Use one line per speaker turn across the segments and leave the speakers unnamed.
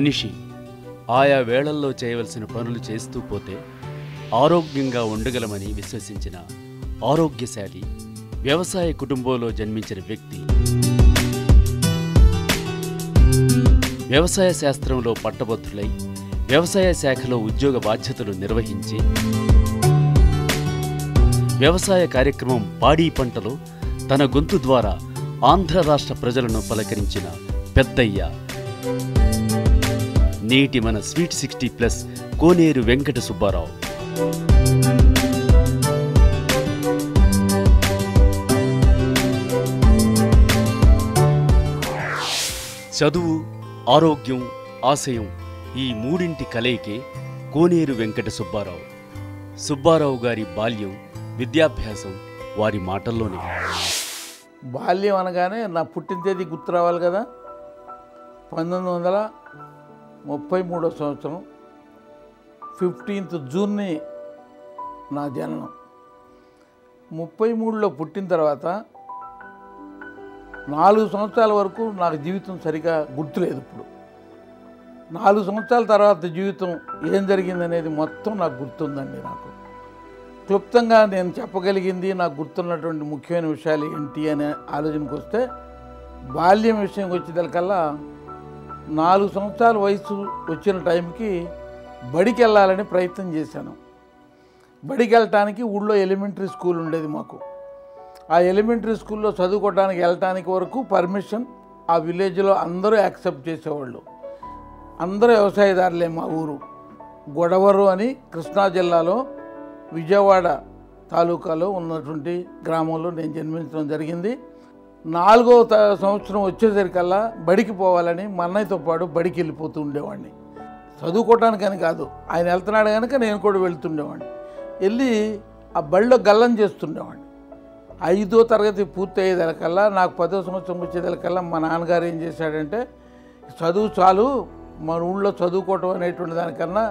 మనిషి ఆయా వేళల్లో చేయవలసిన పనులు చేస్తూ పోతే ఆరోగ్యంగా ఉండగలమని విశ్వసించిన ఆరోగ్యశాలి వ్యవసాయ కుటుంబంలో జన్మించిన వ్యక్తి. వ్యవసాయ శాస్త్రంలో పట్టభద్రులై వ్యవసాయ శాఖలో ఉద్యోగ బాధ్యతలు నిర్వహించి వ్యవసాయ కార్యక్రమం పాడి పంటలో తన గొంతు ద్వారా ఆంధ్ర రాష్ట్ర ప్రజలను పలకరించిన పెద్దయ్య నేటి మన స్వీట్ 60+ కోనేరు వెంకట సుబ్బారావు. చదువు, ఆరోగ్యం, ఆశయం ఈ మూడింటి కలయికే కోనేరు వెంకట సుబ్బారావు. సుబ్బారావు గారి బాల్యం, విద్యాభ్యాసం వారి మాటల్లోనే.
బాల్యం అనగానే నా పుట్టిన తేదీ గుర్తు రావాలి కదా. 1933 సంవత్సరం 15th జూన్ని నా జననం. 33లో పుట్టిన తర్వాత 4 సంవత్సరాల వరకు నాకు జీవితం సరిగా గుర్తులేదు. ఇప్పుడు 4 సంవత్సరాల తర్వాత జీవితం ఏం జరిగిందనేది మొత్తం నాకు గుర్తుందండి. నాకు క్లుప్తంగా నేను చెప్పగలిగింది, నాకు గుర్తున్నటువంటి ముఖ్యమైన విషయాలు ఏంటి అనే ఆలోచనకు వస్తే, బాల్యం విషయంకి వచ్చేదానికల్లా 4 సంవత్సరాల వయసు వచ్చిన టైంకి బడికి వెళ్ళాలని ప్రయత్నం చేశాను. బడికి వెళ్ళటానికి ఊళ్ళో ఎలిమెంటరీ స్కూల్ ఉండేది మాకు. ఆ ఎలిమెంటరీ స్కూల్లో చదువుకోవడానికి వెళ్ళటానికి వరకు పర్మిషన్ ఆ విలేజ్లో అందరూ యాక్సెప్ట్ చేసేవాళ్ళు. అందరూ వ్యవసాయదారులే. మా ఊరు గొడవరు అని కృష్ణా జిల్లాలో విజయవాడ తాలూకాలో ఉన్నటువంటి గ్రామంలో నేను జన్మించడం జరిగింది. 4వ సంవత్సరం వచ్చేసరికల్లా బడికి పోవాలని మా అన్నయ్యతో పాటు బడికి వెళ్ళిపోతూ ఉండేవాడిని. చదువుకోవటానికని కాదు, ఆయన వెళ్తున్నాడు కనుక నేను కూడా వెళ్తుండేవాడిని. వెళ్ళి ఆ బడిలో గల్లం చేస్తుండేవాడిని. 5వ తరగతి పూర్తి అయ్యేదానికల్లా, నాకు 10వ సంవత్సరం వచ్చేదానికల్లా మా నాన్నగారు ఏం చేశాడంటే, చదువు చాలు, మన ఊళ్ళో చదువుకోవటం అనేటువంటి దానికన్నా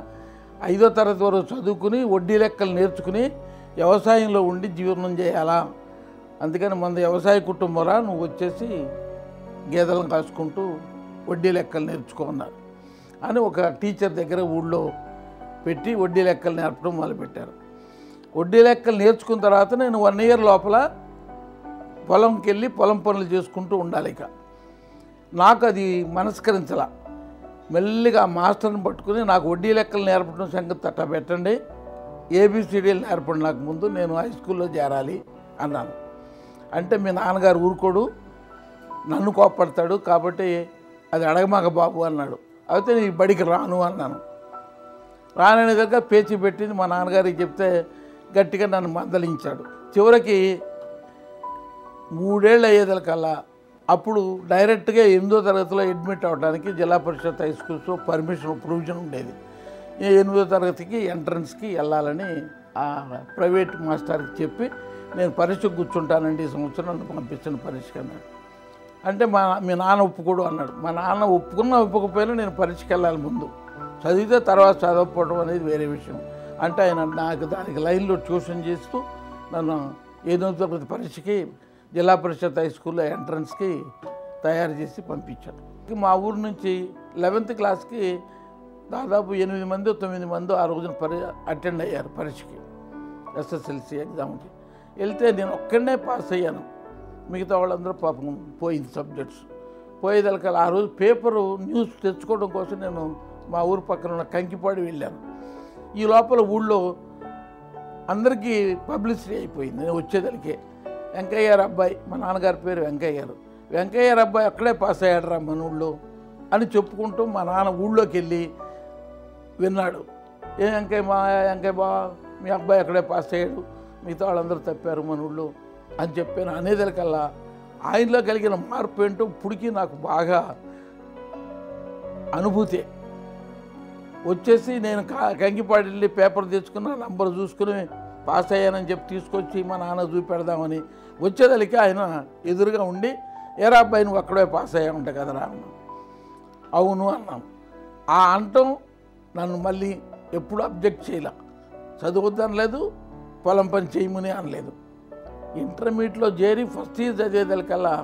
5వ తరగతి వరకు చదువుకుని వడ్డీ లెక్కలు నేర్చుకుని వ్యవసాయంలో ఉండి జీవనం చేయాలా, అందుకని మన వ్యవసాయ కుటుంబరా, నువ్వు వచ్చేసి గేదెలను కాసుకుంటూ వడ్డీ లెక్కలు నేర్చుకున్నారు అని ఒక టీచర్ దగ్గర ఊళ్ళో పెట్టి వడ్డీ లెక్కలు నేర్పడం మొదలుపెట్టారు. వడ్డీ లెక్కలు నేర్చుకున్న తర్వాత నేను 1 ఇయర్ లోపల పొలంకి వెళ్ళి పొలం పనులు చేసుకుంటూ ఉండాలి. ఇక నాకు అది మనస్కరించాల. మెల్లిగా మాస్టర్ని పట్టుకుని నాకు వడ్డీ లెక్కలు నేర్పడం సంగతి తట్టా పెట్టండి, ABCDలు నేర్పండి, నాకు ముందు నేను హై స్కూల్లో చేరాలి అన్నాను. అంటే మీ నాన్నగారు ఊరుకోడు, నన్ను కోప్పడతాడు, కాబట్టి అది అడగమాక బాబు అన్నాడు. అయితే నేను బడికి రాను అన్నాను. రాననే దగ్గర పేచి పెట్టింది మా నాన్నగారికి చెప్తే గట్టిగా నన్ను మందలించాడు. చివరికి 3 ఏళ్ళు అయ్యేదలకల్లా అప్పుడు డైరెక్ట్గా 8వ తరగతిలో అడ్మిట్ అవ్వడానికి జిల్లా పరిషత్ హై స్కూల్స్లో ప్రొవిజన్ ఉండేది. 8వ తరగతికి ఎంట్రన్స్కి వెళ్ళాలని ఆ ప్రైవేట్ మాస్టర్కి చెప్పి, నేను పరీక్షకు కూర్చుంటానండి ఈ సంవత్సరం, నన్ను పంపించిన పరీక్షకు అన్నాడు. అంటే మీ నాన్న ఒప్పుకోడు అన్నాడు. మా నాన్న ఒప్పుకున్నా ఒప్పుకపోయినా నేను పరీక్షకి వెళ్ళాలి, ముందు చదివితే తర్వాత చదవకపోవడం అనేది వేరే విషయం. అంటే ఆయన నాకు దానికి లైన్లో ట్యూషన్ చేస్తూ నన్ను 8వ తరగతి పరీక్షకి జిల్లా పరిషత్ హై స్కూల్లో ఎంట్రన్స్కి తయారు చేసి పంపించాడు. మా ఊరు నుంచి 11th క్లాస్కి దాదాపు 8 మంది 9 మంది ఆ రోజున అటెండ్ అయ్యారు పరీక్షకి, SSLC ఎగ్జామ్కి. వెళ్తే నేను ఒక్కడనే పాస్ అయ్యాను, మిగతా వాళ్ళందరూ పాపం పోయింది సబ్జెక్ట్స్. పోయేదలకల్లా ఆ రోజు పేపరు న్యూస్ తెచ్చుకోవడం కోసం నేను మా ఊరు పక్కన ఉన్న కంకిపాడు వెళ్ళాను. ఈ లోపల ఊళ్ళో అందరికీ పబ్లిసిటీ అయిపోయింది. నేను వచ్చేదలికే వెంకయ్య గారు అబ్బాయి, మా నాన్నగారి పేరు వెంకయ్య గారు, వెంకయ్య గారు అబ్బాయి అక్కడే పాస్ అయ్యాడరా మన ఊళ్ళో అని చెప్పుకుంటూ మా నాన్న ఊళ్ళోకి వెళ్ళి విన్నాడు. వెంకయ్య బా మీ అబ్బాయి అక్కడే పాస్ అయ్యాడు, మిగతా వాళ్ళందరూ తప్పారు మన ఊళ్ళో అని చెప్పాను. అనేదలకల్లా ఆయనలో కలిగిన మార్పు ఏంటో ఇప్పటికీ నాకు బాగా అనుభూతి వచ్చేసి, నేను కంకిపాడు వెళ్ళి పేపర్ తెచ్చుకున్న నంబర్ చూసుకుని పాస్ అయ్యానని చెప్పి తీసుకొచ్చి మా నాన్న చూపెడదామని వచ్చేదలికి ఆయన ఎదురుగా ఉండి, ఏరా అబ్బాయి నువ్వు అక్కడే పాస్ అయ్యా ఉంటా కదరా అన్నా. అవును అన్నాను. ఆ అంటం నన్ను మళ్ళీ ఎప్పుడు అబ్జెక్ట్ చేయలే, చదువుద్దనలేదు, పొలం పని చేయమని అనలేదు. ఇంటర్మీడియట్లో చేరి ఫస్ట్ ఇయర్ చదివేదలకల్లా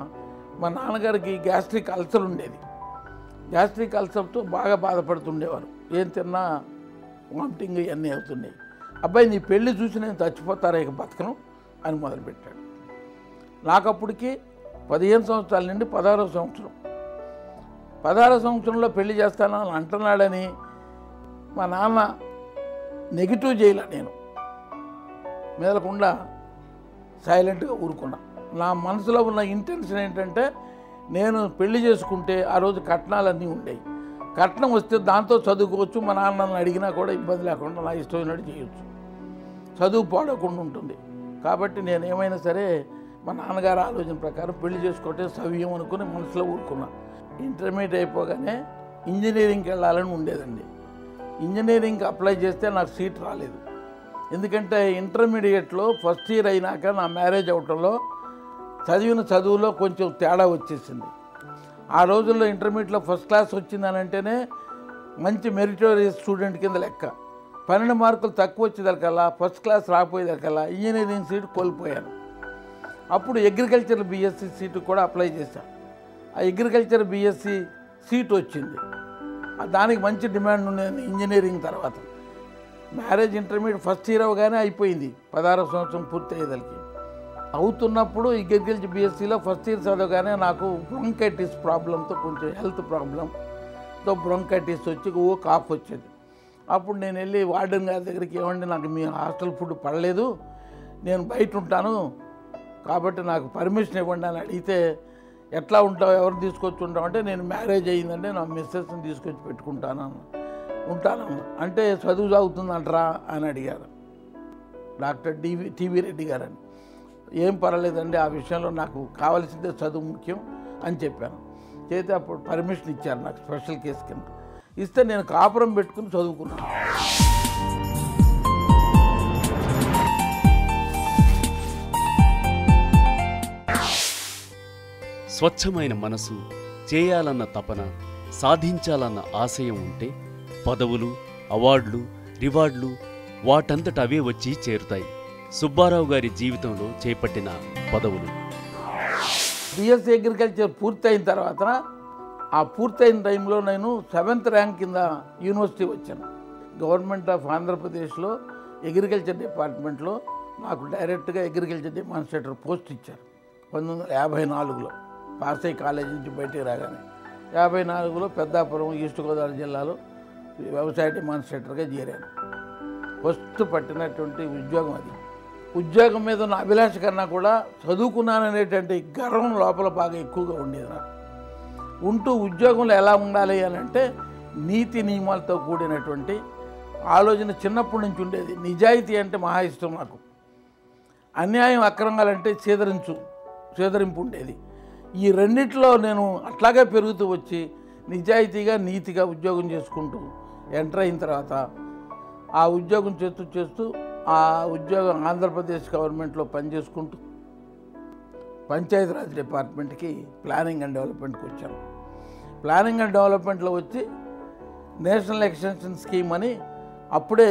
మా నాన్నగారికి గ్యాస్ట్రిక్ అల్సర్ ఉండేది. గ్యాస్ట్రిక్ అల్సర్తో బాగా బాధపడుతుండేవారు. ఏం తిన్నా వామిటింగ్ ఇవన్నీ అవుతున్నాయి. అబ్బాయి నీ పెళ్ళి చూసి నేను చచ్చిపోతారా ఇక బతకను అని మొదలుపెట్టాడు. నాకు అప్పటికి 15 సంవత్సరాల నుండి 16వ సంవత్సరం. 16వ సంవత్సరంలో పెళ్లి చేస్తానని అంటున్నాడని మా నాన్న నెగిటివ్ చేయలే. నేను మెదలకుండా సైలెంట్గా ఊరుకున్నా. నా మనసులో ఉన్న ఇంటెన్షన్ ఏంటంటే నేను పెళ్లి చేసుకుంటే ఆ రోజు కట్నాలన్నీ ఉండేవి. కట్నం వస్తే దాంతో చదువుకోవచ్చు, మా నాన్నని అడిగినా కూడా ఇబ్బంది లేకుండా నా ఇష్టమైనట్టు చేయొచ్చు, చదువు పాడకుండా ఉంటుంది. కాబట్టి నేను ఏమైనా సరే మా నాన్నగారి ఆలోచన ప్రకారం పెళ్లి చేసుకుంటే సవ్యం అనుకుని మనసులో ఊరుకున్నా. ఇంటర్మీడియట్ అయిపోగానే ఇంజనీరింగ్కి వెళ్ళాలని ఉండేదండి. ఇంజనీరింగ్కి అప్లై చేస్తే నాకు సీట్ రాలేదు. ఎందుకంటే ఇంటర్మీడియట్లో ఫస్ట్ ఇయర్ అయినాక నా మ్యారేజ్ అవటంలో చదివిన చదువులో కొంచెం తేడా వచ్చేసింది. ఆ రోజుల్లో ఇంటర్మీడియట్లో ఫస్ట్ క్లాస్ వచ్చిందని అంటేనే మంచి మెరిటోరియస్ స్టూడెంట్ కింద లెక్క. 12 మార్కులు తక్కువ వచ్చేదరికల్లా, ఫస్ట్ క్లాస్ రాకపోయేదరికల్లా ఇంజనీరింగ్ సీటు కోల్పోయాను. అప్పుడు అగ్రికల్చర్ బీఎస్సీ సీటు కూడా అప్లై చేశాను. ఆ అగ్రికల్చర్ బీఎస్సీ సీట్ వచ్చింది. దానికి మంచి డిమాండ్ ఉండేది ఇంజనీరింగ్ తర్వాత. మ్యారేజ్ ఇంటర్మీడియట్ ఫస్ట్ ఇయర్ అవగానే అయిపోయింది. 16వ సంవత్సరం పూర్తి అయ్యేదలికి అవుతున్నప్పుడు అగ్రికల్చర్ బీఎస్సీలో ఫస్ట్ ఇయర్ చదవగానే నాకు బ్రోంకైటిస్ ప్రాబ్లంతో, కొంచెం హెల్త్ ప్రాబ్లంతో బ్రోంకైటిస్ వచ్చి కాఫ్ వచ్చేది. అప్పుడు నేను వెళ్ళి వార్డెన్ గారి దగ్గరికి, ఏమండి నాకు మీ హాస్టల్ ఫుడ్ పడలేదు, నేను బయట ఉంటాను కాబట్టి నాకు పర్మిషన్ ఇవ్వండి అని అడిగితే, ఎట్లా ఉంటావు, ఎవరు తీసుకొచ్చి ఉంటావు అంటే, నేను మ్యారేజ్ అయ్యిందంటే నా మిస్సెస్ని తీసుకొచ్చి ఉంటానన్న. అంటే చదువు చదువుతుందంటరా అని అడిగారు డాక్టర్ టీవీ రెడ్డి గారని. ఏం పర్వాలేదండి, ఆ విషయంలో నాకు కావాల్సిందే చదువు ముఖ్యం అని చెప్పాను. చేస్తే అప్పుడు పర్మిషన్ ఇచ్చారు నాకు స్పెషల్ కేసు కింద. ఇస్తే నేను కాపురం పెట్టుకుని చదువుకున్నాను.
స్వచ్ఛమైన మనసు, చేయాలన్న తపన, సాధించాలన్న ఆశయం ఉంటే పదవులు, అవార్డులు, రివార్డులు వాటంతట అవే వచ్చి చేరుతాయి. సుబ్బారావు గారి జీవితంలో చేపట్టిన పదవులు.
బిఎస్సీ అగ్రికల్చర్ పూర్తయిన తర్వాత, ఆ పూర్తయిన టైంలో నేను 7th ర్యాంక్ కింద యూనివర్సిటీ వచ్చాను. గవర్నమెంట్ ఆఫ్ ఆంధ్రప్రదేశ్లో అగ్రికల్చర్ డిపార్ట్మెంట్లో నాకు డైరెక్ట్గా అగ్రికల్చర్ డెమాన్స్ట్రేటర్ పోస్ట్ ఇచ్చారు. 1954లో పాస్ అయ్యి కాలేజీ నుంచి బయటికి రాగానే 54లో పెద్దాపురం ఈస్ట్ గోదావరి జిల్లాలో వ్యవసాయ డెమాన్స్ట్రేటర్గా చేరాను. ఫస్ట్ పట్టినటువంటి ఉద్యోగం అది. ఉద్యోగం మీద ఉన్న అభిలాష కన్నా కూడా చదువుకున్నాననేటువంటి గర్వం లోపల బాగా ఎక్కువగా ఉండేది నాకు. ఉంటూ ఉద్యోగంలో ఎలా ఉండాలి అని అంటే నీతి నియమాలతో కూడినటువంటి ఆలోచన చిన్నప్పటి నుంచి ఉండేది. నిజాయితీ అంటే మహా ఇష్టం నాకు. అన్యాయం, అక్రమాలంటే చేదరింపు ఉండేది. ఈ రెండిట్లో నేను అట్లాగే పెరుగుతూ వచ్చి నిజాయితీగా, నీతిగా ఉద్యోగం చేసుకుంటూ ఎంటర్ అయిన తర్వాత, ఆ ఉద్యోగం చేస్తూ ఆ ఉద్యోగం ఆంధ్రప్రదేశ్ గవర్నమెంట్లో పనిచేసుకుంటూ పంచాయతీరాజ్ డిపార్ట్మెంట్కి ప్లానింగ్ అండ్ డెవలప్మెంట్కి వచ్చాను. ప్లానింగ్ అండ్ డెవలప్మెంట్లో వచ్చి నేషనల్ ఎక్స్టెన్షన్ స్కీమ్ అని అప్పుడే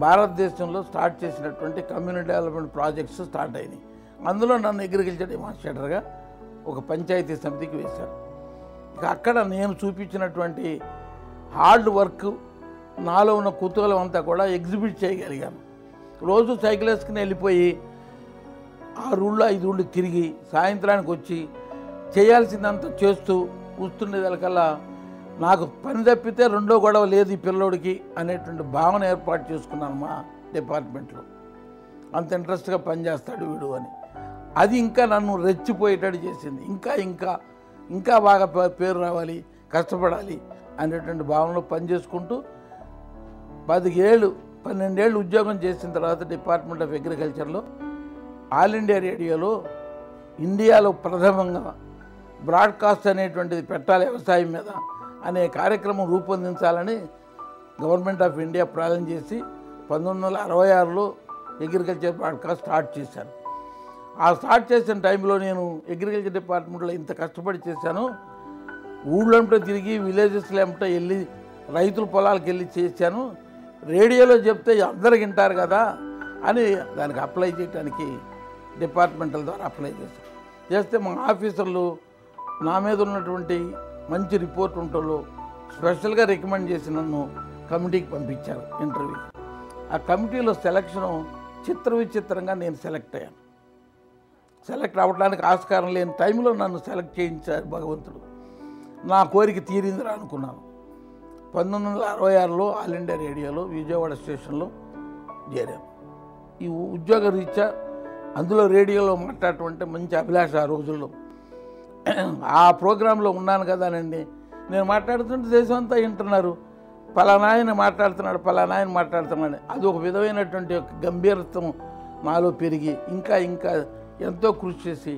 భారతదేశంలో స్టార్ట్ చేసినటువంటి కమ్యూనిటీ డెవలప్మెంట్ ప్రాజెక్ట్స్ స్టార్ట్ అయినాయి. అందులో నన్ను అగ్రికల్చర్ డెమాన్స్ట్రేటర్గా ఒక పంచాయతీ సమితికి వేశారు. ఇక అక్కడ నేను చూపించినటువంటి హార్డ్ వర్క్, నాలో ఉన్న కుతూహలం అంతా కూడా ఎగ్జిబిట్ చేయగలిగాను. రోజు సైకిల్ వేసుకుని వెళ్ళిపోయి 6 ఊళ్ళు 5 ఊళ్ళు తిరిగి సాయంత్రానికి వచ్చి చేయాల్సిందంతా చేస్తూ కూర్చుండేదానికల్లా నాకు పని తప్పితే రెండో గొడవ లేదు ఈ పిల్లోడికి అనేటువంటి భావన ఏర్పాటు చేసుకున్నాను మా డిపార్ట్మెంట్లో. అంత ఇంట్రెస్ట్గా పనిచేస్తాడు వీడు అని. అది ఇంకా నన్ను రెచ్చిపోయేటట్టు చేసింది. ఇంకా బాగా పేరు రావాలి, కష్టపడాలి అనేటువంటి భావనలో పనిచేసుకుంటూ 12 ఏళ్ళు ఉద్యోగం చేసిన తర్వాత డిపార్ట్మెంట్ ఆఫ్ అగ్రికల్చర్లో ఆల్ ఇండియా రేడియోలో ఇండియాలో ప్రథమంగా బ్రాడ్కాస్ట్ అనేటువంటిది పెట్టాలి వ్యవసాయం మీద అనే కార్యక్రమం రూపొందించాలని గవర్నమెంట్ ఆఫ్ ఇండియా ప్రారంభం చేసి 1966లో అగ్రికల్చర్ బ్రాడ్కాస్ట్ స్టార్ట్ చేశాను. ఆ స్టార్ట్ చేసిన టైంలో నేను అగ్రికల్చర్ డిపార్ట్మెంట్లో ఇంత కష్టపడి చేశాను. ఊళ్ళంటే తిరిగి విలేజెస్లో ఏమిటో వెళ్ళి రైతుల పొలాలకు వెళ్ళి చేశాను. రేడియోలో చెప్తే అందరు వింటారు కదా అని దానికి అప్లై చేయడానికి డిపార్ట్మెంటల్ ద్వారా అప్లై చేశాను. చేస్తే మా ఆఫీసర్లు నా మీద ఉన్నటువంటి మంచి రిపోర్ట్ ఉంటుందో స్పెషల్గా రికమెండ్ చేసి నన్ను కమిటీకి పంపించారు ఇంటర్వ్యూకి. ఆ కమిటీలో సెలక్షను విచిత్రంగా నేను సెలెక్ట్ అయ్యాను. సెలెక్ట్ అవ్వడానికి ఆస్కారం లేని టైంలో నన్ను సెలెక్ట్ చేయించారు భగవంతుడు. నా కోరిక తీరిందిరా అనుకున్నాను. 1966లో ఆల్ ఇండియా రేడియోలో విజయవాడ స్టేషన్లో చేరాను. ఈ ఉద్యోగ రీత్యా అందులో రేడియోలో మాట్లాడటం అంటే మంచి అభిలాష. ఆ రోజుల్లో ఆ ప్రోగ్రాంలో ఉన్నాను కదానండి. నేను మాట్లాడుతుంటే దేశం అంతా వింటున్నారు, పలానా ఆయన మాట్లాడుతున్నాడు. అది ఒక విధమైనటువంటి ఒక గంభీరత్వం నాలో పెరిగి ఇంకా ఎంతో కృషి చేసి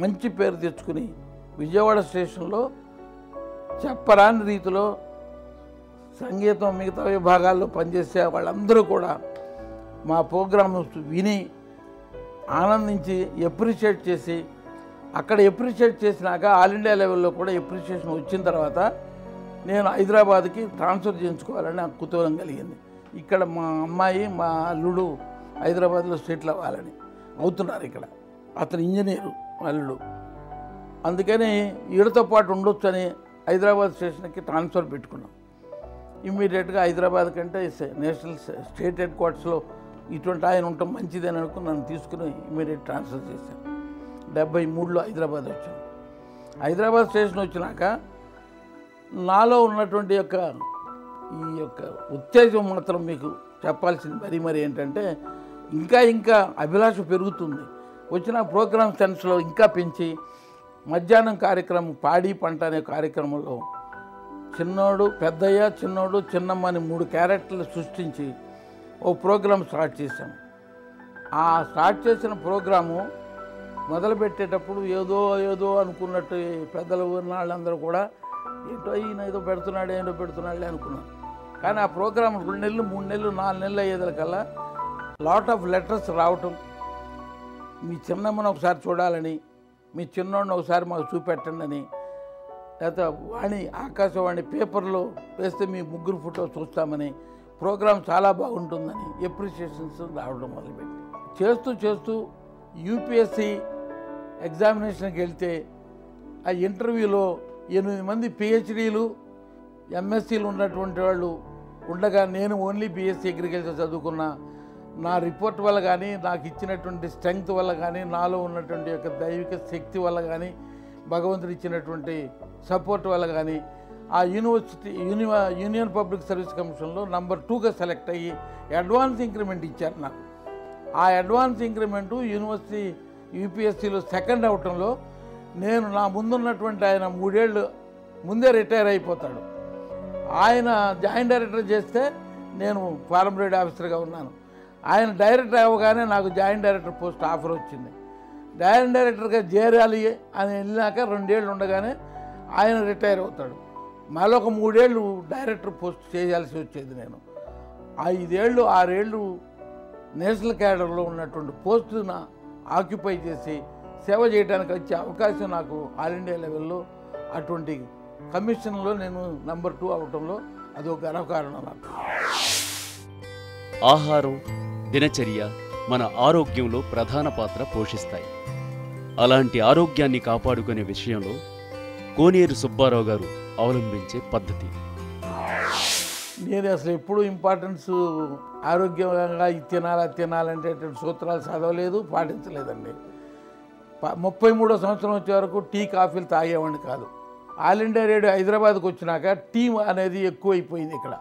మంచి పేరు తెచ్చుకుని విజయవాడ స్టేషన్లో చెప్పరాని రీతిలో సంగీతం మిగతా విభాగాల్లో పనిచేసే వాళ్ళందరూ కూడా మా ప్రోగ్రామ్ విని ఆనందించి ఎప్రిషియేట్ చేసి, అక్కడ ఎప్రిషియేట్ చేసినాక ఆల్ ఇండియా లెవెల్లో కూడా ఎప్రిషియేషన్ వచ్చిన తర్వాత నేను హైదరాబాద్కి ట్రాన్స్ఫర్ చేయించుకోవాలని నాకు కుతూహలం కలిగింది. ఇక్కడ మా అమ్మాయి మా అల్లుడు హైదరాబాద్లో సెటిల్ అవ్వాలని అవుతున్నారు. ఇక్కడ అతను ఇంజనీరు అల్లుడు. అందుకని వీడితో పాటు ఉండొచ్చు అని హైదరాబాద్ స్టేషన్కి ట్రాన్స్ఫర్ పెట్టుకున్నాం. ఇమ్మీడియట్గా హైదరాబాద్ కంటే నేషనల్ స్టేట్ హెడ్ క్వార్టర్స్లో ఇటువంటి ఆయన ఉండటం మంచిదని అనుకుని నన్ను తీసుకుని ఇమ్మీడియట్ ట్రాన్స్ఫర్ చేశాను. 73లో హైదరాబాద్ వచ్చాను. హైదరాబాద్ స్టేషన్ వచ్చినాక నాలో ఉన్నటువంటి ఈ యొక్క ఉత్తేజం మాత్రం మీకు చెప్పాల్సింది మరి ఏంటంటే ఇంకా అభిలాష పెరుగుతుంది. వచ్చిన ప్రోగ్రామ్ సెన్స్లో ఇంకా పెంచి మధ్యాహ్నం కార్యక్రమం పాడి పంట అనే కార్యక్రమంలో చిన్నోడు పెద్దయ్య, చిన్నోడు, చిన్నమ్మ అని 3 క్యారెక్టర్లు సృష్టించి ఓ ప్రోగ్రాం స్టార్ట్ చేశాము. ఆ స్టార్ట్ చేసిన ప్రోగ్రాము మొదలుపెట్టేటప్పుడు ఏదో అనుకున్నట్టు పెద్దలు వాళ్ళందరూ కూడా ఈయన ఏదో పెడుతున్నాడే అనుకున్నాను. కానీ ఆ ప్రోగ్రాం 2 నెలలు 3 నెలలు 4 నెలలు అయ్యేదలకల్లా లాట్ ఆఫ్ లెటర్స్ రావటం, మీ చిన్నమ్మను ఒకసారి చూడాలని, మీ చిన్నోడిని ఒకసారి మాకు చూపెట్టండి అని, లేకపోతే ఆకాశవాణి పేపర్లో వేస్తే మీ 3 ఫోటో చూస్తామని, ప్రోగ్రాం చాలా బాగుంటుందని ఎప్రిషియేషన్స్ రావడం మొదలుపెట్టి చేస్తూ యూపీఎస్సీ ఎగ్జామినేషన్కి వెళ్తే ఆ ఇంటర్వ్యూలో 8 మంది పిహెచ్డీలు ఎంఎస్సీలు ఉన్నటువంటి వాళ్ళు ఉండగా నేను ఓన్లీ బీఎస్సీ అగ్రికల్చర్ చదువుకున్నా. నా రిపోర్ట్ వల్ల కానీ, నాకు ఇచ్చినటువంటి స్ట్రెంగ్త్ వల్ల కానీ, నాలో ఉన్నటువంటి యొక్క దైవిక శక్తి వల్ల కానీ, భగవంతుడు ఇచ్చినటువంటి సపోర్ట్ వల్ల కానీ ఆ యూనియన్ పబ్లిక్ సర్వీస్ కమిషన్లో నంబర్ 2గా సెలెక్ట్ అయ్యి అడ్వాన్స్ ఇంక్రిమెంట్ ఇచ్చారు నాకు. ఆ అడ్వాన్స్ ఇంక్రిమెంటు యూపీఎస్సీలో సెకండ్ అవటంలో నేను నా ముందున్నటువంటి ఆయన 3 ఏళ్ళు ముందే రిటైర్ అయిపోతాడు. ఆయన జాయింట్ డైరెక్టర్ చేస్తే నేను ఫారం రేడ్ ఆఫీసర్గా ఉన్నాను. ఆయన డైరెక్టర్ అవ్వగానే నాకు జాయింట్ డైరెక్టర్ పోస్ట్ ఆఫర్ వచ్చింది. జాయింట్ డైరెక్టర్గా చేరాలి అని వెళ్ళినాక 2 ఏళ్ళు ఉండగానే ఆయన రిటైర్ అవుతాడు. మరొక 3 ఏళ్ళు డైరెక్టర్ పోస్ట్ చేయాల్సి వచ్చేది. నేను 5 ఏళ్ళు 6 ఏళ్ళు నేషనల్ క్యాడర్లో ఉన్నటువంటి పోస్టును ఆక్యుపై చేసి సేవ చేయడానికి వచ్చే అవకాశం నాకు ఆల్ ఇండియా లెవెల్లో అటువంటి కమిషన్లో నేను నంబర్ 2 అవటంలో అదొక గర్వకారణం నాకు.
ఆహారం, దినచర్య మన ఆరోగ్యంలో ప్రధాన పాత్ర పోషిస్తాయి. అలాంటి ఆరోగ్యాన్ని కాపాడుకునే విషయంలో కోనేరు సుబ్బారావు గారు అవలంబించే పద్ధతి.
నేను అసలు ఎప్పుడూ ఇంపార్టెన్స్ ఆరోగ్యంగా తినాలంటే సూత్రాలు చదవలేదు, పాటించలేదండి. 33వ సంవత్సరం వచ్చే వరకు టీ కాఫీలు తాగేవాడిని కాదు. ఆల్ ఇండియా రేడియో హైదరాబాద్కి వచ్చినాక టీ అనేది ఎక్కువైపోయింది. ఇక్కడ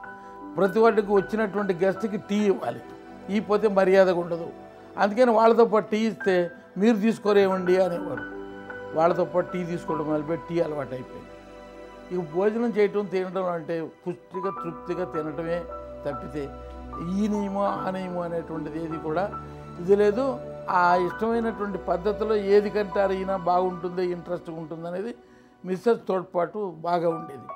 ప్రతి వాటికి వచ్చినటువంటి గెస్ట్కి టీ ఇవ్వాలి, ఇకపోతే మర్యాదగా ఉండదు. అందుకని వాళ్ళతో పాటు టీ ఇస్తే మీరు తీసుకోరేమండి అనేవారు. వాళ్ళతో పాటు టీ తీసుకోవడం మొదలుపెట్టి టీ అలవాటు అయిపోయింది. ఇక భోజనం చేయటం తినడం అంటే పుష్టిగా తృప్తిగా తినటమే తప్పితే ఈ నియమం ఆ నియమం అనేటువంటిది ఏది కూడా ఇది లేదు. ఆ ఇష్టమైనటువంటి పద్ధతిలో ఏది కంటారు ఈయన బాగుంటుంది, ఇంట్రెస్ట్గా ఉంటుంది అనేది మిస్సెస్ తోడ్పాటు బాగా ఉండేది.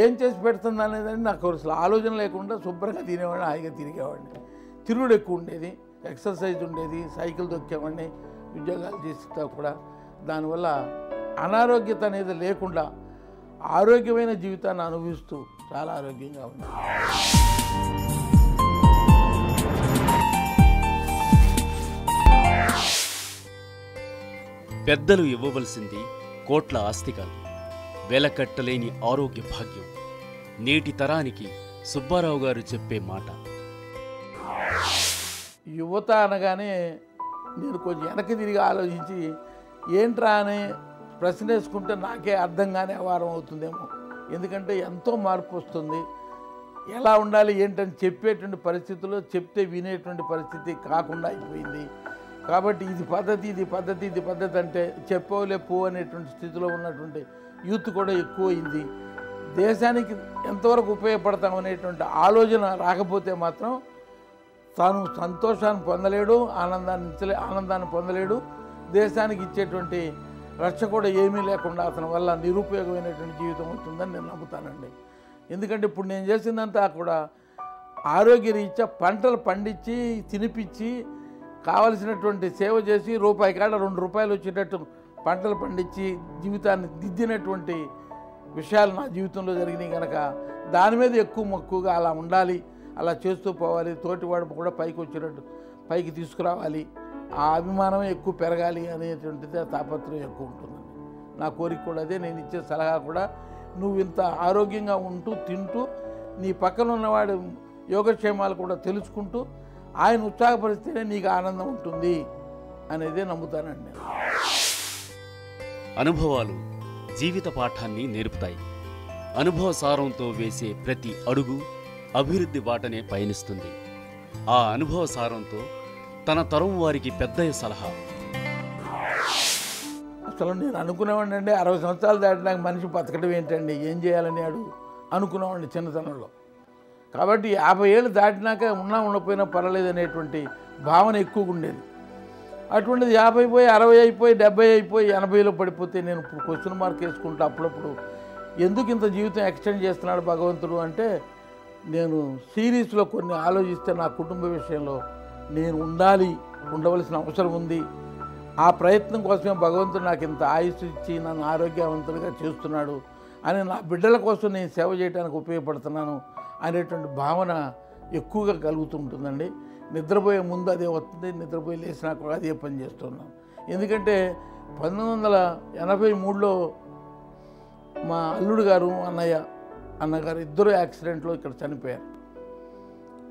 ఏం చేసి పెడుతుంది అనేది నాకు అసలు ఆలోచన లేకుండా శుభ్రంగా తినేవాడిని, హాయిగా తిరిగేవాడిని. తిరుగుడు ఎక్కువ ఉండేది, ఎక్సర్సైజ్ ఉండేది, సైకిల్ దొక్కేవాడిని ఉద్యోగాలు చేస్తా కూడా. దానివల్ల అనారోగ్యత అనేది లేకుండా ఆరోగ్యమైన జీవితాన్ని అనుభవిస్తూ చాలా ఆరోగ్యంగా ఉంది.
పెద్దలు ఇవ్వవలసింది కోట్ల ఆస్తి కాదు, వెలకట్టలేని ఆరోగ్య భాగ్యం. నేటి తరానికి సుబ్బారావు గారు చెప్పే మాట.
యువత అనగానే నేను కొంచెం వెనక్కి తిరిగి ఆలోచించి ఏంట్రా అని ప్రశ్న వేసుకుంటే నాకే అర్థం కాని వారం అవుతుందేమో. ఎందుకంటే ఎంతో మార్పు వస్తుంది. ఎలా ఉండాలి ఏంటని చెప్పేటువంటి పరిస్థితుల్లో చెప్తే వినేటువంటి పరిస్థితి కాకుండా అయిపోయింది. కాబట్టి ఇది పద్ధతి ఇది పద్ధతి ఇది పద్ధతి అంటే చెప్పవలే పో అనేటువంటి స్థితిలో ఉన్నటువంటి యూత్ కూడా ఎక్కువైంది. దేశానికి ఎంతవరకు ఉపయోగపడతామనేటువంటి ఆలోచన రాకపోతే మాత్రం తాను సంతోషాన్ని పొందలేడు, ఆనందాన్ని పొందలేడు. దేశానికి ఇచ్చేటువంటి రక్ష కూడా ఏమీ లేకుండా అతని వల్ల నిరుపయోగమైనటువంటి జీవితం అవుతుందని నేను నమ్ముతానండి. ఎందుకంటే ఇప్పుడు నేను చేసిందంతా కూడా ఆరోగ్యరీత్యా పంటలు పండించి తినిపించి కావలసినటువంటి సేవ చేసి రూపాయి కాడ 2 రూపాయలు వచ్చేటట్టు పంటలు పండించి జీవితాన్ని దిద్దినటువంటి విషయాలు నా జీవితంలో జరిగినాయి కనుక దాని మీద ఎక్కువ మక్కువగా అలా ఉండాలి, అలా చేస్తూ పోవాలి, తోటివాడు కూడా పైకి వచ్చేటట్టు పైకి తీసుకురావాలి, ఆ అభిమానమే ఎక్కువ పెరగాలి అనేటువంటిది తాపత్రయం ఎక్కువ ఉంటుందండి. నా కోరిక కూడా అదే. నేను ఇచ్చే సలహా కూడా నువ్వు ఇంత ఆరోగ్యంగా ఉంటూ తింటూ నీ పక్కన ఉన్నవాడు యోగక్షేమాలు కూడా తెలుసుకుంటూ ఆయన ఉత్సాహపరిస్తేనే నీకు ఆనందం ఉంటుంది అనేదే నమ్ముతానండి.
అనుభవాలు జీవిత పాఠాన్ని నేర్పుతాయి. అనుభవ సారంతో వేసే ప్రతి అడుగు అభివృద్ధి బాటనే పయనిస్తుంది. ఆ అనుభవ సారంతో తన తరం వారికి పెద్దయ్య సలహా.
అసలు నేను అనుకునేవాడిని అండి 60 సంవత్సరాలు దాటినాక మనిషి బతకడం ఏంటండి, ఏం చేయాలని అనుకునేవాడిని చిన్నతనంలో. కాబట్టి 50 ఏళ్ళు దాటినాక ఉండకపోయినా పర్వాలేదు అనేటువంటి భావన ఎక్కువగా ఉండేది. అటువంటిది 50 పోయి 60 అయిపోయి 70 అయిపోయి 80లో పడిపోతే నేను క్వశ్చన్ మార్క్ వేసుకుంటూ అప్పుడప్పుడు ఎందుకు ఇంత జీవితం ఎక్స్టెండ్ చేస్తున్నాడు భగవంతుడు అంటే నేను సిరీస్లో కొన్ని ఆలోచిస్తే నా కుటుంబ విషయంలో నేను ఉండవలసిన అవసరం ఉంది. ఆ ప్రయత్నం కోసమే భగవంతుడు నాకు ఇంత ఆయుస్సు ఇచ్చి నన్ను ఆరోగ్యవంతుడిగా చేస్తున్నాడు అని నా బిడ్డల కోసం నేను సేవ చేయడానికి ఉపయోగపడుతున్నాను అనేటువంటి భావన ఎక్కువగా కలుగుతుంటుందండి. నిద్రపోయే ముందు అదే వస్తుంది, నిద్రపోయి లేచినా కూడా అదే పని చేస్తున్నాను. ఎందుకంటే 1983లో మా అల్లుడు గారు అన్నగారు ఇద్దరు యాక్సిడెంట్లో ఇక్కడ చనిపోయారు.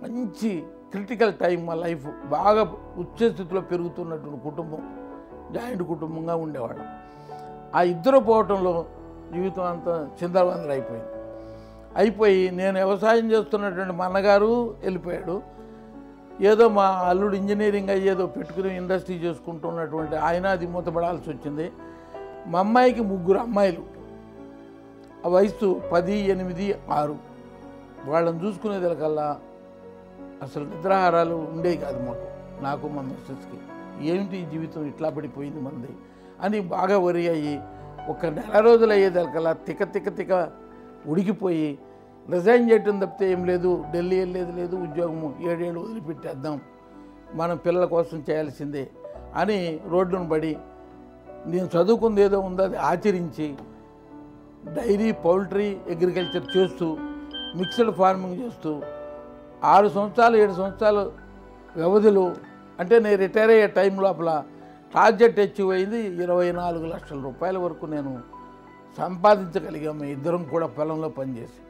మంచి క్రిటికల్ టైం. మా లైఫ్ బాగా ఉచ్చ స్థితిలో పెరుగుతున్నటువంటి కుటుంబం, జాయింట్ కుటుంబంగా ఉండేవాడు. ఆ ఇద్దరు పోవటంలో జీవితం అంతా చిందరవందర అయిపోయి నేను వ్యవసాయం చేస్తున్నటువంటి మా అన్నగారు వెళ్ళిపోయాడు. ఏదో మా అల్లుడు ఇంజనీరింగ్ అయ్యేదో పెట్టుకుని ఇండస్ట్రీ చేసుకుంటున్నటువంటి ఆయన అది మూతపడాల్సి వచ్చింది. మా అమ్మాయికి 3 అమ్మాయిలు, ఆ వయసు 10, 8, 6. వాళ్ళని చూసుకునేదానికల్లా అసలు నిద్రాహారాలు ఉండేవి కాదు నాకు మా మిస్సెస్కి. ఏమిటి ఈ జీవితం ఇట్లా పడిపోయింది మంది అని బాగా వరి అయ్యి 1 నెల రోజులు అయ్యేదానికల్లా తిక్క ఉడికిపోయి రిజైన్ చేయటం తప్పితే ఏం లేదు, ఢిల్లీ వెళ్ళేది లేదు, ఉద్యోగము 7 ఏళ్ళు వదిలిపెట్టేద్దాం, మనం పిల్లల కోసం చేయాల్సిందే అని రోడ్డును పడి నేను చదువుకుంది ఏదో ఉందో అది ఆచరించి డైరీ, పౌల్ట్రీ, అగ్రికల్చర్ చేస్తూ మిక్స్డ్ ఫార్మింగ్ చేస్తూ 6 సంవత్సరాలు 7 సంవత్సరాలు వ్యవధిలో అంటే నేను రిటైర్ అయ్యే టైం లోపల టార్గెట్ అచీవ్ అయింది. 24 లక్షల రూపాయల వరకు నేను సంపాదించగలిగాము. ఇద్దరం కూడా పొలంలో పనిచేసి.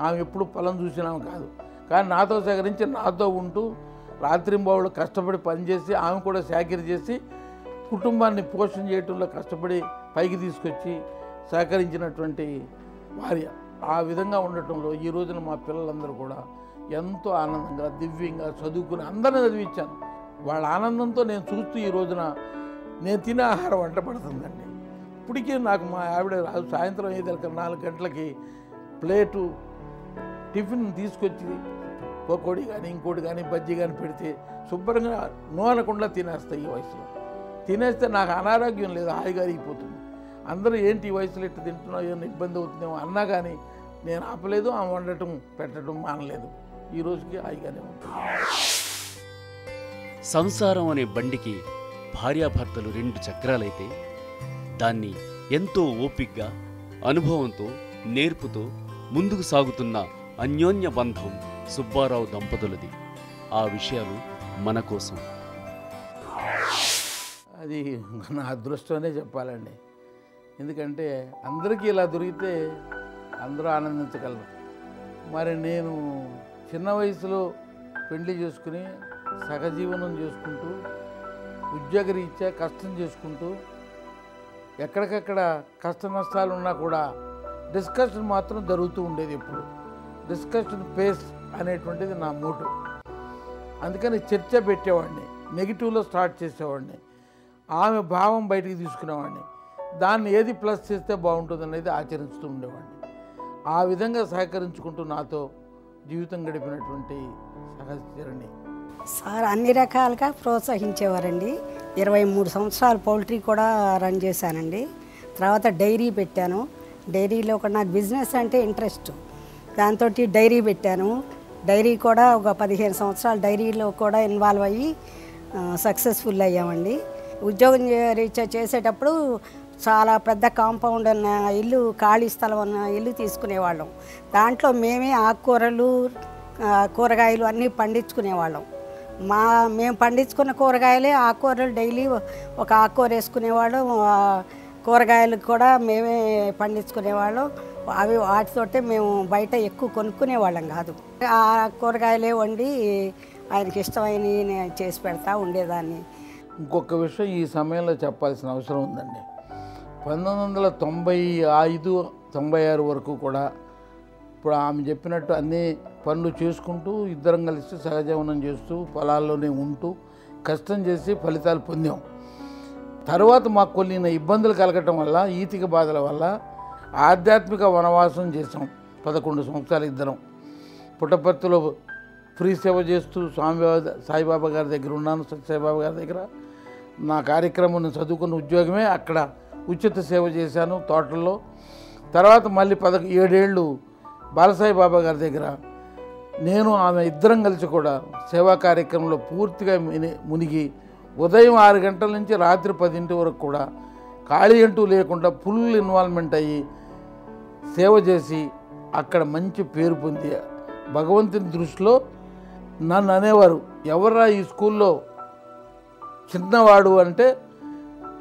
ఆమె ఎప్పుడు పొలం చూసినాము కాదు, కానీ నాతో సేకరించి నాతో ఉంటూ రాత్రింబవళ్ళు కష్టపడి పనిచేసి ఆమె కూడా సేకరి చేసి కుటుంబాన్ని పోషణ చేయటంలో కష్టపడి పైకి తీసుకొచ్చి సహకరించినటువంటి భార్య. ఆ విధంగా ఉండటంలో ఈ రోజున మా పిల్లలందరూ కూడా ఎంతో ఆనందంగా దివ్యంగా చదువుకుని అందరినీ చదివించాను. వాళ్ళ ఆనందంతో నేను చూస్తూ ఈ రోజున నేను తినే ఆహారం వంట పడుతుందండి. ఇప్పటికీ నాకు మా ఆవిడ సాయంత్రం 4 గంటలకి ప్లేటు టిఫిన్ తీసుకొచ్చి పకోడీ కానీ ఇంకోటి కానీ బజ్జీ కానీ పెడితే శుభ్రంగా అనకుండా తినేస్తాయి. ఈ వయసులో తినేస్తే నాకు అనారోగ్యం లేదు, హాయిగా అయిపోతుంది. అందరూ ఏంటి ఈ వయసులో ఇట్లా తింటున్నావు, ఏమైనా ఇబ్బంది అవుతుందేమో అన్నా కానీ నేను ఆపలేదు, ఆమె వండటం పెట్టడం మానలేదు. ఈ రోజుకి హాయిగానే ఉంటుంది.
సంసారం అనే బండికి భార్యాభర్తలు 2 చక్రాలైతే దాన్ని ఎంతో ఓపిగ్గా అనుభవంతో నేర్పుతో ముందుకు సాగుతున్న అన్యోన్య బంధం సుబ్బారావు దంపతులది. ఆ విషయాలు మన కోసం.
అది నా అదృష్టమనే చెప్పాలండి. ఎందుకంటే అందరికీ ఇలా దొరికితే అందరూ ఆనందించగలరు. మరి నేను చిన్న వయసులో పెళ్లి చేసుకుని సహజీవనం చేసుకుంటూ ఉద్యోగరీత్యా కష్టం చేసుకుంటూ ఎక్కడికక్కడ కష్ట నష్టాలు ఉన్నా కూడా డిస్కషన్ మాత్రం జరుగుతూ ఉండేది. ఎప్పుడు డిస్కషన్ పేస్ అనేటువంటిది నా మోటో. అందుకని చర్చ పెట్టేవాడిని, నెగిటివ్లో స్టార్ట్ చేసేవాడిని, ఆమె భావం బయటికి తీసుకునేవాడిని, దాన్ని ఏది ప్లస్ చేస్తే బాగుంటుంది అనేది ఆచరిస్తూ ఉండేవాడిని. ఆ విధంగా సహకరించుకుంటూ నాతో జీవితం గడిపినటువంటి సహచరిణి.
సార్ అన్ని రకాలుగా ప్రోత్సహించేవారండి. 23 సంవత్సరాలు పౌల్ట్రీ కూడా రన్ చేశానండి. తర్వాత డైరీ పెట్టాను. డైరీలో కూడా నాకు బిజినెస్ అంటే ఇంట్రెస్ట్, దాంతో డైరీ పెట్టాను. డైరీ కూడా ఒక 15 సంవత్సరాలు డైరీలో కూడా ఇన్వాల్వ్ అయ్యి సక్సెస్ఫుల్ అయ్యామండి. ఉద్యోగం రీత్యా చేసేటప్పుడు చాలా పెద్ద కాంపౌండ్ ఉన్న ఇల్లు, ఖాళీ స్థలం ఉన్న ఇల్లు తీసుకునేవాళ్ళం. దాంట్లో మేమే ఆకుకూరలు, కూరగాయలు అన్నీ పండించుకునేవాళ్ళం. మేము పండించుకున్న కూరగాయలే ఆకుకూరలు డైలీ ఒక ఆకుకూర వేసుకునేవాళ్ళం. కూరగాయలు కూడా మేమే పండించుకునేవాళ్ళం. అవి వాటితోటే మేము బయట ఎక్కువ కొనుక్కునేవాళ్ళం కాదు. ఆ కూరగాయలే వండి ఆయనకి ఇష్టమైనవి నేను చేసి పెడతా ఉండేదాన్ని.
ఇంకొక విషయం ఈ సమయంలో చెప్పాల్సిన అవసరం ఉందండి. 1995-96 వరకు కూడా ఇప్పుడు ఆమె చెప్పినట్టు అన్ని పనులు చేసుకుంటూ ఇద్దరం కలిసి సహజీవనం చేస్తూ పొలాల్లోనే ఉంటూ కష్టం చేసి ఫలితాలు పొందాం. తర్వాత మాకు కొన్ని ఇబ్బందులు కలగటం వల్ల, ఈతిక బాధల వల్ల ఆధ్యాత్మిక వనవాసం చేసాం. 11 సంవత్సరాలు ఇద్దరం పుట్టపర్తిలో ఫ్రీ సేవ చేస్తూ సాయిబాబా గారి దగ్గర ఉన్నాను. సత్యసాయిబాబా గారి దగ్గర నా కార్యక్రమం చదువుకున్న ఉద్యోగమే అక్కడ ఉచిత సేవ చేశాను తోటల్లో. తర్వాత మళ్ళీ 7 ఏళ్ళు బాలసాయి బాబా గారి దగ్గర నేను ఆమె ఇద్దరం కలిసి కూడా సేవా కార్యక్రమంలో పూర్తిగా మునిగి ఉదయం 6 గంటల నుంచి రాత్రి 10 వరకు కూడా ఖాళీ అంటూ లేకుండా ఫుల్ ఇన్వాల్వ్మెంట్ అయ్యి సేవ చేసి అక్కడ మంచి పేరు పొంది భగవంతుని దృష్టిలో నన్ను అనేవారు, ఎవరా ఈ స్కూల్లో చిన్నవాడు అంటే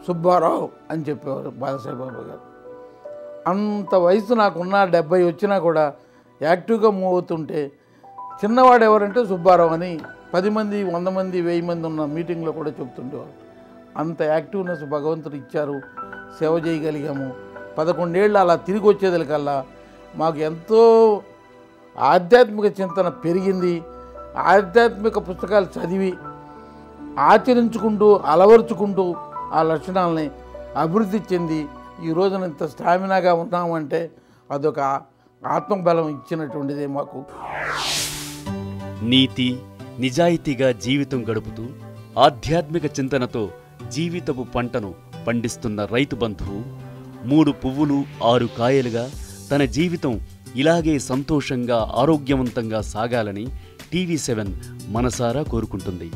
సుబ్బారావు అని చెప్పేవారు బాలసాయి బాబా గారు. అంత వయసు నాకున్న 70 వచ్చినా కూడా యాక్టివ్గా మూవ్ అవుతుంటే చిన్నవాడు ఎవరంటే సుబ్బారావు అని 10 మంది, 100 మంది, 1000 మంది ఉన్న మీటింగ్లో కూడా చెప్తుండేవారు. అంత యాక్టివ్నెస్ భగవంతుడు ఇచ్చారు, సేవ చేయగలిగాము. 11 ఏళ్ళు అలా తిరిగి వచ్చేదలికల్లా మాకు ఎంతో ఆధ్యాత్మిక చింతన పెరిగింది. ఆధ్యాత్మిక పుస్తకాలు చదివి ఆచరించుకుంటూ అలవరుచుకుంటూ ఆ లక్షణాలని అభివృద్ధి చెంది ఈ రోజున ఇంత స్టామినాగా ఉన్నామంటే అదొక ఆత్మబలం ఇచ్చినటువంటిదే మాకు.
నీతి నిజాయితీగా జీవితం గడుపుతూ ఆధ్యాత్మిక చింతనతో జీవితపు పంటను పండిస్తున్న రైతు బంధువు 3 పువ్వులు 6 కాయలుగా తన జీవితం ఇలాగే సంతోషంగా ఆరోగ్యవంతంగా సాగాలని TV7 మనసారా కోరుకుంటుంది.